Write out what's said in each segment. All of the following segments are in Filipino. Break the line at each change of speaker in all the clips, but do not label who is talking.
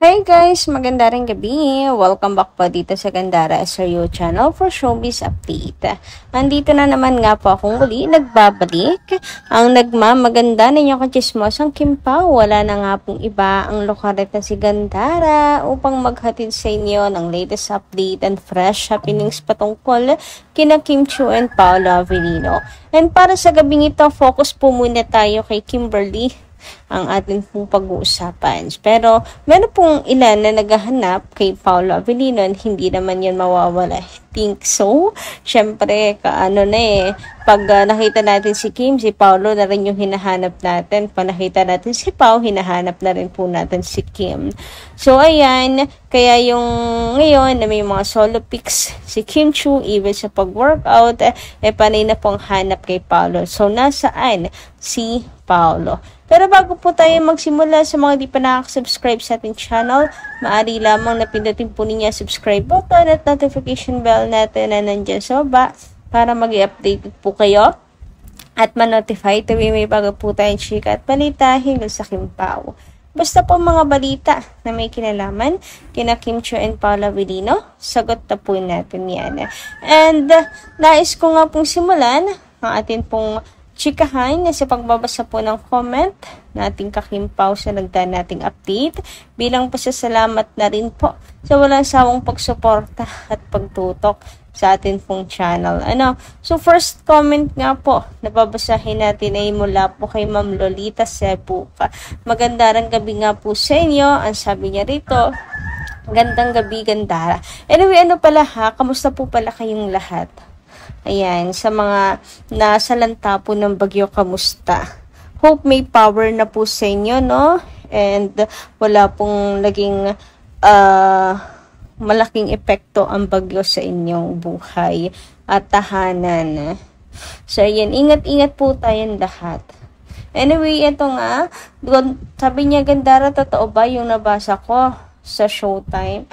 Hey guys! Maganda rin gabi! Welcome back po dito sa Gandara SRU channel for showbiz update. Nandito na naman nga po akong muli nagbabalik. Ang nagmamaganda ninyong kachismosang Kim Pao. Wala na nga pong iba ang lokaret na si Gandara upang maghatid sa inyo ng latest update and fresh happenings patungkol kina Kim Chiu and Paolo Avellino. And para sa gabing ito, focus po muna tayo kay Kimberly ang ating pong pag-uusapan. Pero, meron pong ilan na naghahanap kay Paolo Avellino and hindi naman yan mawawala. I think so. Siyempre, pag nakita natin si Kim, si Paolo na rin yung hinahanap natin. Pag nakita natin si Pao, hinahanap na rin po natin si Kim. So, ayan. Kaya yung ngayon na may mga solo pics si Kim Chiu, even sa pag-workout, panay na pong hanap kay Paolo. So, nasaan si Paolo? Pero bago po tayo magsimula, sa mga di pa nakaka-subscribe sa ating channel, maaari lamang na pindutin po ninyo subscribe button at notification bell natin na nandyan sa baba para mag-i-update po kayo at ma-notify tuwing may bago po tayong chika at balita hinggil sa Kim Pao. Basta po mga balita na may kinalaman kina Kim Chiu and Paolo Avellino, sagot na po natin yan. And nais ko nga pong simulan ang atin pong chikahan sa pagbabasa po ng comment nating Kim Pao sa nagdaan nating update bilang pasasalamat na rin po sa walang sawang pagsuporta at pagtutok sa atin pong channel. So first comment nga po na babasahin natin ay mula po kay Ma'am Lolita Sepuca. Magandang gabi nga po sa inyo. Ang sabi niya rito, gandang gabi Gandara. Anyway, kamusta po pala kayong lahat? Ayan, sa mga nasa lanta po ng bagyo, kamusta? Hope may power na po sa inyo, no? And wala pong naging malaking epekto ang bagyo sa inyong buhay at tahanan. So, ayan, ingat-ingat po tayong lahat. Anyway, ito nga, sabi niya, Gandara, totoo ba yung nabasa ko sa Showtime?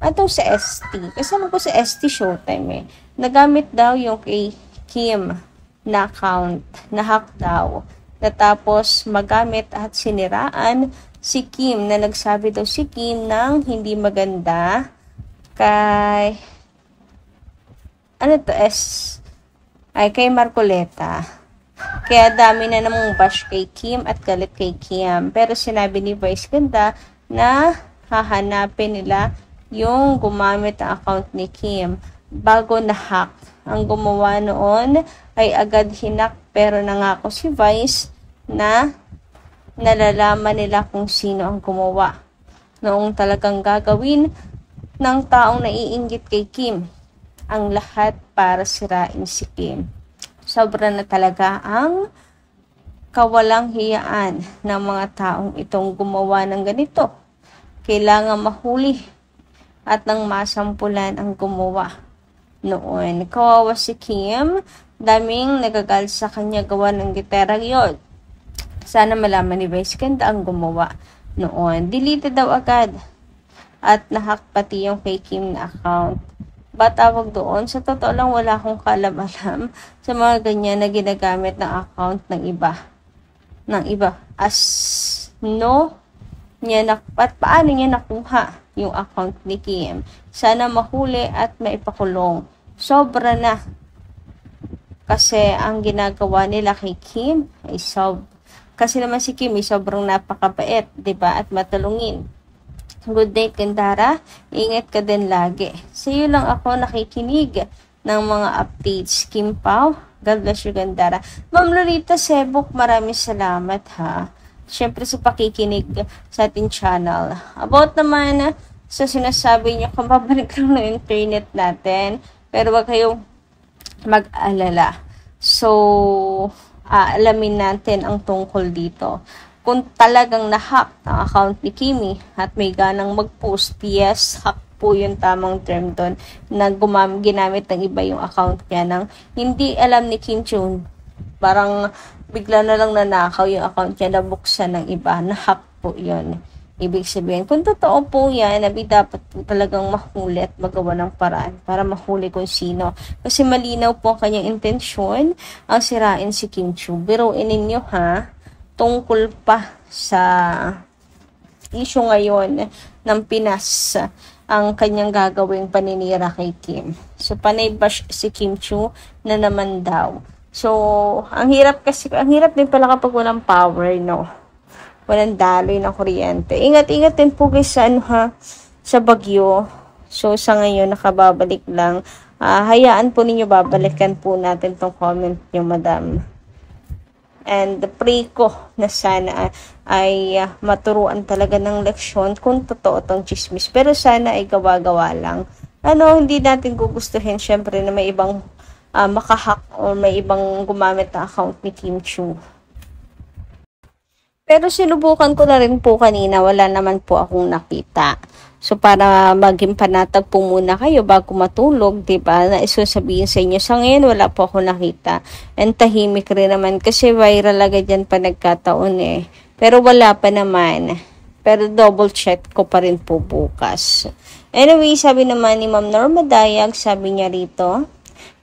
Atong sa ST. Kasama ko sa ST Showtime Nagamit daw yung kay Kim na account, na-hack daw. Natapos magamit at siniraan si Kim na nagsabi daw si Kim ng hindi maganda kay kay Marcoleta. Kaya dami na namang bash kay Kim at galit kay Kim. Pero sinabi ni Vice Ganda na hahanapin nila yung gumamit ang account ni Kim bago na-hack. Ang gumawa noon ay agad hinak pero nangako si Vice na nalalaman nila kung sino ang gumawa. Noong talagang gagawin ng taong naiinggit kay Kim ang lahat para sirain si Kim. Sobra na talaga ang kawalang hiyaan ng mga taong itong gumawa ng ganito. Kailangan mahuli at nang masampulan ang gumawa noon. Kawawa si Kim, daming nagagal sa kanya gawa ng giterang yun. Sana malaman ni Vice Ganda ang gumawa noon. Delete daw agad at nahack pati yung kay Kim na account. Ba tawag doon? Sa totoo lang wala akong kaalam-alam sa mga ganyan na ginagamit ng account ng iba. Paano niya nakuha yung account ni Kim? Sana mahuli at maipakulong. Sobra na. Kasi ang ginagawa nila kay Kim ay kasi naman si Kim ay sobrang napakabait, 'di ba? At matulungin. Good day, Gandara. Ingat ka din lagi. Sa iyo lang ako nakikinig ng mga updates. Kim Pao, God bless you, Gandara. Ma'am Lolita Sebuk, maraming salamat ha. Siyempre sa pakikinig sa ating channel. About naman sa sinasabi niyo, kung babalik lang ng internet natin, pero wag kayong mag-alala. So, alamin natin ang tungkol dito. Kung talagang na-hack ang account ni Kimi at may ganang mag-post, yes, hack po yung tamang term doon na ginamit ng iba yung account niya nang hindi alam ni Kim Chiu. Parang bigla na lang nanakaw yung account niya, nabuksan ng iba, na-hack po yun. Ibig sabihin, kung totoo po yan, dapat po talagang mahuli at magawa ng paraan para mahuli kung sino. Kasi malinaw po ang kanyang intensyon ang sirain si Kim Chiu. Biruin ninyo ha, tungkol pa sa issue ngayon ng Pinas ang kanyang gagawing paninira kay Kim. So, panay bash si Kim Chiu na naman daw. So, ang hirap din pala kapag walang power, no? Walang daloy na kuryente. Ingat-ingat din po guys sa bagyo. So, sa ngayon, nakababalik lang. Hayaan po ninyo, babalikan po natin tong comment nyo, madam. And pray ko na sana ay maturuan talaga ng leksyon kung totoo tong chismis. Pero sana ay gawa-gawa lang. Hindi natin gugustuhin syempre na may ibang makahack o may ibang gumamit na account ni Kim Chiu. Pero sinubukan ko na rin po kanina, wala naman po akong nakita. So, para maging panatag po muna kayo bago matulog, diba? Na sabihin sa inyo, sa ngayon wala po ako nakita. And tahimik rin naman kasi viral agad yan pa nagkataon eh. Pero wala pa naman. Pero double check ko pa rin po bukas. Anyway, sabi naman ni Ma'am Norma Dayag, sabi niya rito,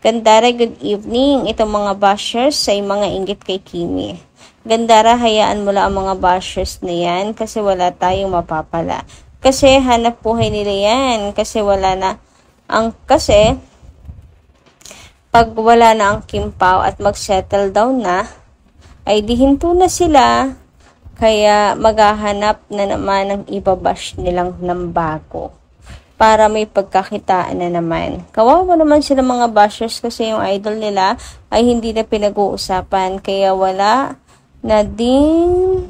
Gandara, good evening. Itong mga bashers ay mga inggit kay Kimi. Gandara, hayaan mo lang ang mga bashers na yan kasi wala tayong mapapala. Kasi hanap buhay nila yan. Kasi pag wala na ang Kim Pao at mag-settle down na, ay dihinto na sila. Kaya maghahanap na naman ng ibabash nilang ng bago. Para may pagkakitaan na naman. Kawawa naman sila mga bashers kasi yung idol nila ay hindi na pinag-uusapan. Kaya wala na din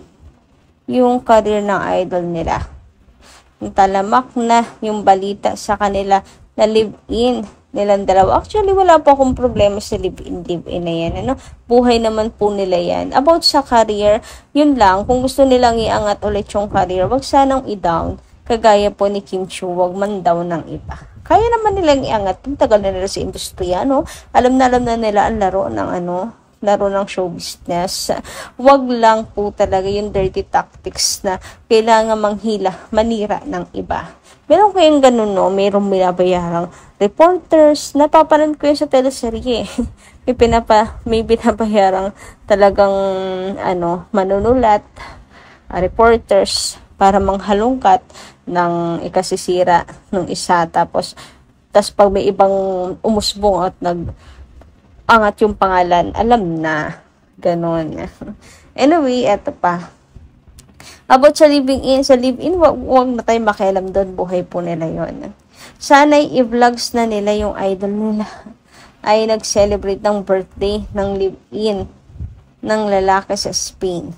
yung career ng idol nila. Talamak na yung balita sa kanila na live-in nilang dalawa. Actually, wala po akong problema sa live-in na yan. Buhay naman po nila yan. About sa career, yun lang. Kung gusto nilang iangat ulit yung career, wag sanang i-down. Kagaya po ni Kim Chiu, wag man daw ng iba. Kaya naman nilang iangat. Tagal na nila sa industriya, Alam na nila ang laro ng show business. Wag lang po talaga yung dirty tactics na kailangan manira ng iba. Meron kayong ganun, Mayroong binabayarang reporters. Napapanood ko yun sa teleserye. may binabayarang talagang, manunulat, reporters, para manghalungkat ng ikasisira ng isa. Tapos pag may ibang umusbong at angat yung pangalan, alam na. Ganon. Anyway, eto pa. About sa live-in, wag na tayo makialam doon. Buhay po nila yon. Sana'y i-vlogs na nila yung idol nila ay nag-celebrate ng birthday ng live-in ng lalaki sa Spain.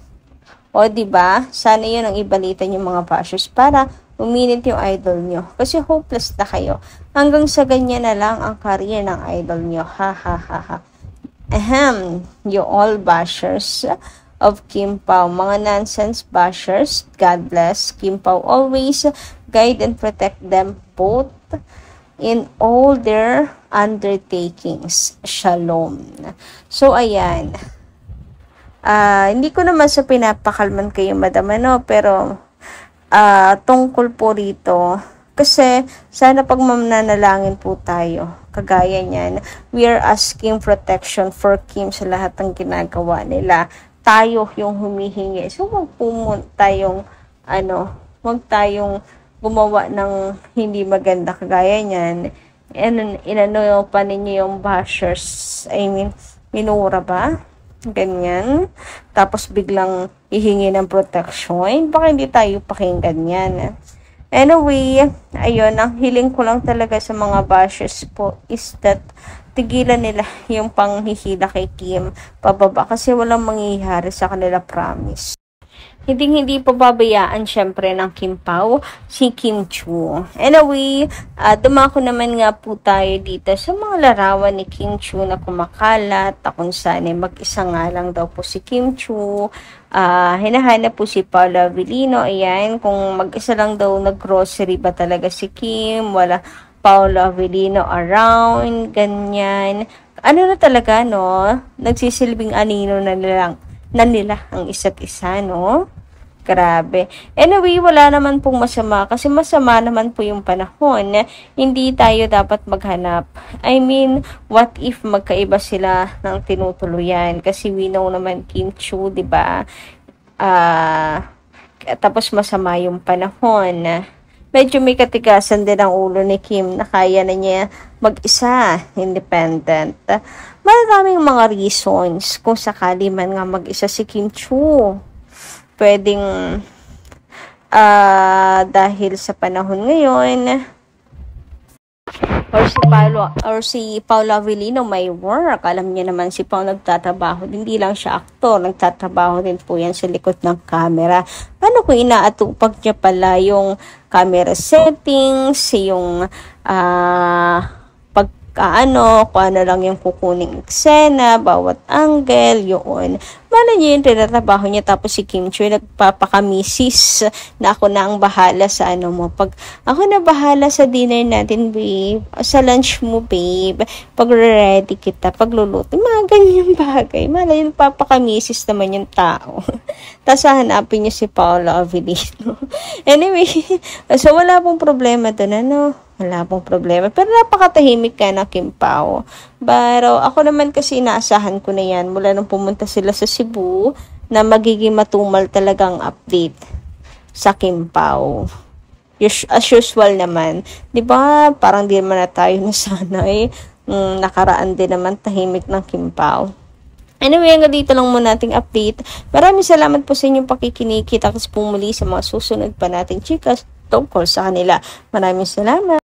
O, diba? Sana yun ang ibalitan yung mga bashers para uminit yung idol nyo. Kasi hopeless na kayo. Hanggang sa ganyan na lang ang career ng idol nyo. Ha, ha, ha, ha. You all bashers of Kim Pao. Mga nonsense bashers. God bless. Kim Pao always guide and protect them both in all their undertakings. Shalom. So, ayan. Hindi ko naman sa pinapakalman kayo, madam, pero tungkol po rito, kasi sana pag mananalangin po tayo, kagaya niyan, we are asking protection for Kim sa lahat ng ginagawa nila. Tayo yung humihingi. So, wag tayong gumawa ng hindi maganda kagaya niyan. Inano pa ninyo yung bashers. Minura ba? Ganyan. Tapos biglang ihingi ng protection. Baka hindi tayo pakinggan yan. Anyway, ayun, ang hiling ko lang talaga sa mga bashers po is that tigilan nila yung panghihila kay Kim pababa kasi walang mangyayari sa kanila, promise. Hindi pababayaan syempre ng Kim Pao si Kim Chiu. Anyway, dumako naman nga po tayo dito sa mga larawan ni Kim Chiu na kumakalat kung saan mag-isa nga lang daw po si Kim Chiu. Hinahanap po si Paula Avellino. Ayan, kung mag-isa lang daw nag-grocery ba talaga si Kim, wala Paula Avellino around, ganyan. Ano na talaga, nagsisilbing anino na nila ang isa't isa, Grabe. Anyway, wala naman pong masama kasi masama naman po yung panahon. Hindi tayo dapat maghanap. What if magkaiba sila ng tinutuluyan? Kasi we know naman Kim Chiu, diba? tapos masama yung panahon. Medyo may katigasan din ang ulo ni Kim na kaya na niya mag-isa, independent. Maraming mga reasons kung sakali man nga mag-isa si Kim Chiu. Pwedeng dahil sa panahon ngayon, or si Paula Avellino may work. Alam niya naman si Pao nagtatrabaho. Hindi lang siya aktor, nagtatrabaho din po yan sa likod ng camera. Paano kung inaatupag niya pala yung camera settings, yung kung ano lang yung kukuning eksena, bawat angle, yun. Mana niya yung tinatrabaho niya, tapos si Kim Chiu nagpapakamisis na ako na ang bahala sa ano mo. Pag ako na bahala sa dinner natin, babe, sa lunch mo, babe, pag ready kita, pagluluto, mga ganyang bagay. Mana yung papakamisis naman yung tao. Tapos hanapin niyo si Paula Avellino. Anyway, so wala pong problema doon, ano? Wala pong problema. Pero napakatahimik ka na, Kim Pao. Pero ako naman kasi inaasahan ko na yan mula nung pumunta sila sa Cebu na magiging matumal talagang update sa Kim Pao. As usual naman. 'Di ba? Parang di naman na tayo nasanay. Nakaraan din naman tahimik ng Kim Pao. Anyway, hanggang dito lang muna nating update. Maraming salamat po sa inyong pakikinig. Kita kasi po muli sa mga susunod pa nating chikas tungkol sa kanila. Maraming salamat.